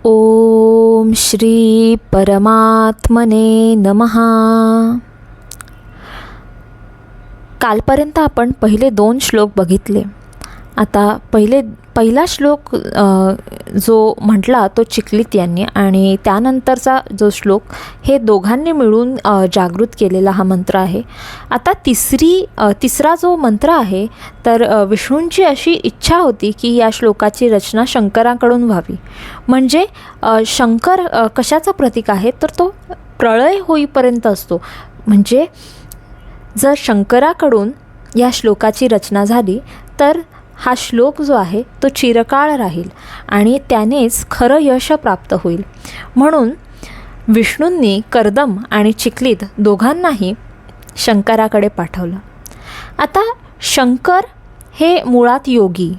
ओम श्री परमात्मने नमः. कालपर्यंत आपण पहिले 2 श्लोक बघितले. आता पहिला श्लोक जो म्हटला तो चिखलीत यांनी, आणि त्यानंतरचा जो श्लोक हे दोघांनी मिळून जागृत केलेला हा मंत्र आहे. आता तिसरा जो मंत्र आहे, तर विष्णूंची अशी इच्छा होती की या श्लोकाची रचना शंकराकडून व्हावी. म्हणजे शंकर कशाचं प्रतीक आहे, तर तो प्रळय होईपर्यंत असतो. म्हणजे जर शंकराकडून या श्लोकाची रचना झाली तर हा श्लोक जो आहे तो चिरकाळ राहील आणि त्यानेच खरं यश प्राप्त होईल. म्हणून विष्णूंनी कर्दम आणि चिखलीत दोघांनाही शंकराकडे पाठवलं. आता शंकर हे मुळात योगी,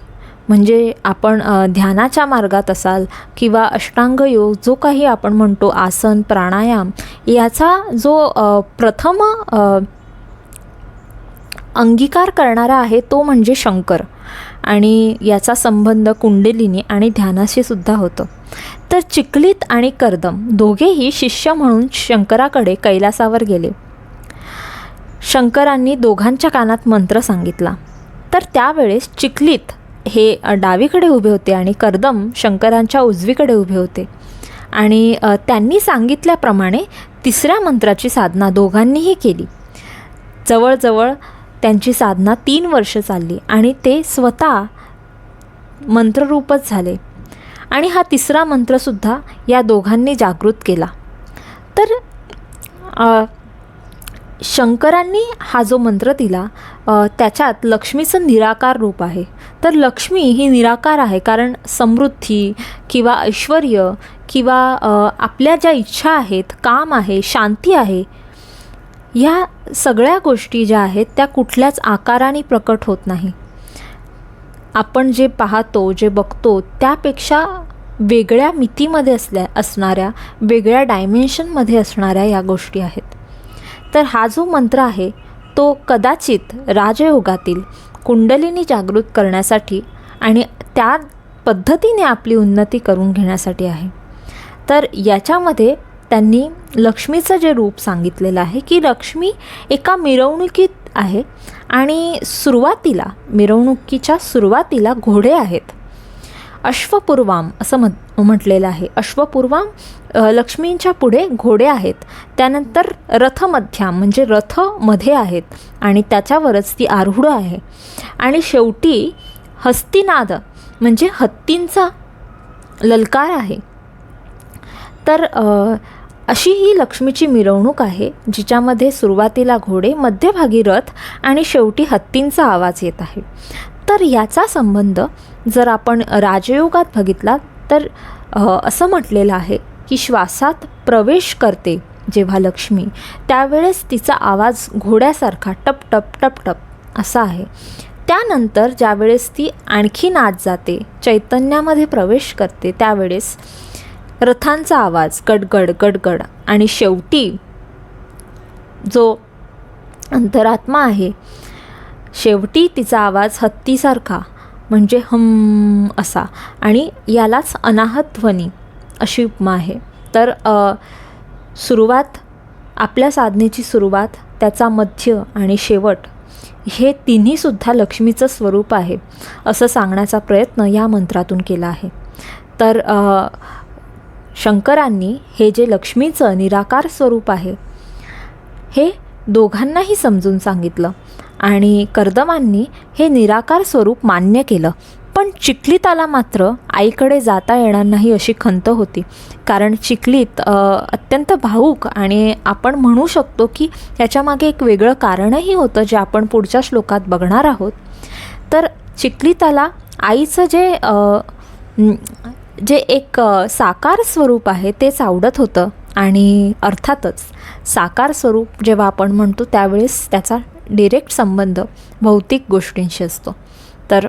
म्हणजे आपण ध्यानाच्या मार्गात असाल किंवा अष्टांग योग जो काही आपण म्हणतो, आसन प्राणायाम, याचा जो प्रथम अंगीकार करणारा आहे तो म्हणजे शंकर, आणि याचा संबंध कुंडलिनी आणि ध्यानाशी सुद्धा होतो. तर चिखलीत आणि कर्दम दोघेही शिष्य म्हणून शंकराकडे कैलासावर गेले. शंकरांनी दोघांच्या कानात मंत्र सांगितला. तर त्यावेळेस चिखलीत हे डावीकडे उभे होते आणि कर्दम शंकरांच्या उजवीकडे उभे होते. आणि त्यांनी सांगितल्याप्रमाणे तिसऱ्या मंत्राची साधना दोघांनीही केली. जवळजवळ त्यांची साधना 3 वर्ष चालली आणि ते स्वतः मंत्ररूपच झाले. आणि हा तिसरा मंत्रसुद्धा या दोघांनी जागृत केला. तर शंकरांनी हा जो मंत्र दिला त्याच्यात लक्ष्मीचं निराकार रूप आहे. तर लक्ष्मी ही निराकार आहे, कारण समृद्धी किंवा ऐश्वर किंवा आपल्या ज्या इच्छा आहेत, काम आहे, शांती आहे, ह्या सगळ्या गोष्टी ज्या आहेत त्या कुठल्याच आकाराने प्रकट होत नाही. आपण जे पाहतो, जे बघतो, त्यापेक्षा वेगळ्या मितीमध्ये असणाऱ्या, वेगळ्या डायमेन्शनमध्ये असणाऱ्या या गोष्टी आहेत. तर हा जो मंत्र आहे तो कदाचित राजयोगातील कुंडलिनी जागृत करण्यासाठी आणि त्या पद्धतीने आपली उन्नती करून घेण्यासाठी आहे. तर याच्यामध्ये त्यांनी लक्ष्मीचं जे रूप सांगितलेलं आहे की लक्ष्मी एका मिरवणुकीत आहे आणि मिरवणुकीच्या सुरुवातीला घोडे आहेत. अश्वपूर्वाम असं म्हटलेलं आहे. अश्वपूर्वाम लक्ष्मींच्या पुढे घोडे आहेत. त्यानंतर रथमध्याम म्हणजे रथ मध्ये आहेत आणि त्याच्यावरच ती आरूढ आहे. आणि शेवटी हस्तिनाद म्हणजे हत्तींचा ललकार आहे. तर अशी ही लक्ष्मीची मिरवणूक आहे, जिच्यामध्ये सुरुवातीला घोडे, मध्यभागी रथ आणि शेवटी हत्तींचा आवाज येत आहे. तर याचा संबंध जर आपण राजयोगात बघितला तर असं म्हटलेलं आहे की श्वासात प्रवेश करते जेव्हा लक्ष्मी, त्यावेळेस तिचा आवाज घोड्यासारखा टप टप टप टप असा आहे. त्यानंतर ज्यावेळेस ती आणखी नाच जाते, चैतन्यामध्ये प्रवेश करते, त्यावेळेस रथांचा आवाज गडगड गडगड, आणि शेवटी जो अंतरात्मा आहे, शेवटी तिचा आवाज हत्तीसारखा म्हणजे हम असा, आणि यालाच अनाहत ध्वनी अशी उपमा आहे. तर सुरुवात, आपल्या साधनेची सुरुवात, त्याचा मध्य आणि शेवट हे तिन्हीसुद्धा लक्ष्मीचं स्वरूप आहे असं सांगण्याचा प्रयत्न या मंत्रातून केला आहे. तर शंकरांनी हे जे लक्ष्मीचं निराकार स्वरूप आहे हे दोघांनाही समजून सांगितलं आणि कर्दमांनी हे निराकार स्वरूप मान्य केलं. पण चिखलीताला मात्र आईकडे जाता येणार नाही अशी खंत होती, कारण चिखलीत अत्यंत भावूक, आणि आपण म्हणू शकतो की याच्यामागे एक वेगळं कारणही होतं जे आपण पुढच्या श्लोकात बघणार आहोत. तर चिखलीताला आईचं जे एक साकार स्वरूप आहे तेच आवडत होतं. आणि अर्थातच साकार स्वरूप जेव्हा आपण म्हणतो त्यावेळेस त्याचा डिरेक्ट संबंध भौतिक गोष्टींशी असतो. तर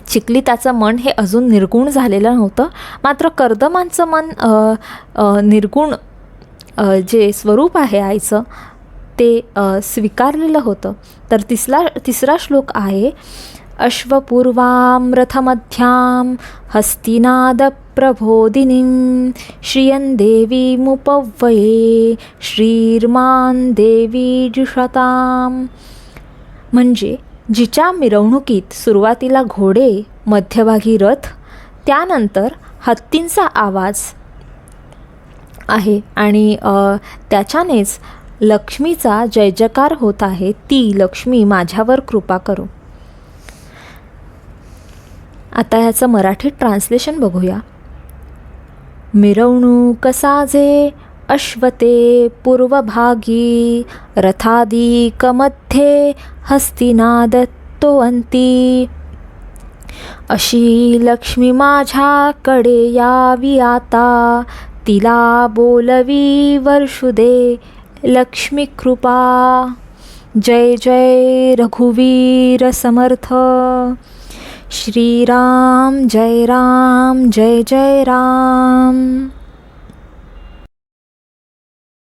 चिखलीताचं मन हे अजून निर्गुण झालेलं नव्हतं, मात्र कर्दमांचं मन निर्गुण जे स्वरूप आहे आईचं ते स्वीकारलेलं होतं. तर तिसरा श्लोक आहे अश्वपूर्वां रथमध्यां हस्तिनादप्रबोधिनीं श्रियं देवीमुपव्यये श्रीर्मां देवी जुषताम्. म्हणजे जिच्या मिरवणुकीत सुरुवातीला घोडे, मध्यभागी रथ, त्यानंतर हत्तींचा आवाज आहे आणि त्याच्यानेच लक्ष्मीचा जय जयकार होत आहे, ती लक्ष्मी माझ्यावर कृपा करो. आता ह्याचं मराठी ट्रान्सलेशन बघूया. मिरवणूक साजे अश्वते पूर्वभागी रथादिकमध्ये हस्तिनाद तोवंती. अशी लक्ष्मी माझ्याकडे यावी आता, तिला बोलवी वर्षुदे लक्ष्मी कृपा. जय जय रघुवीर समर्थ. श्रीराम जय राम जय जय राम.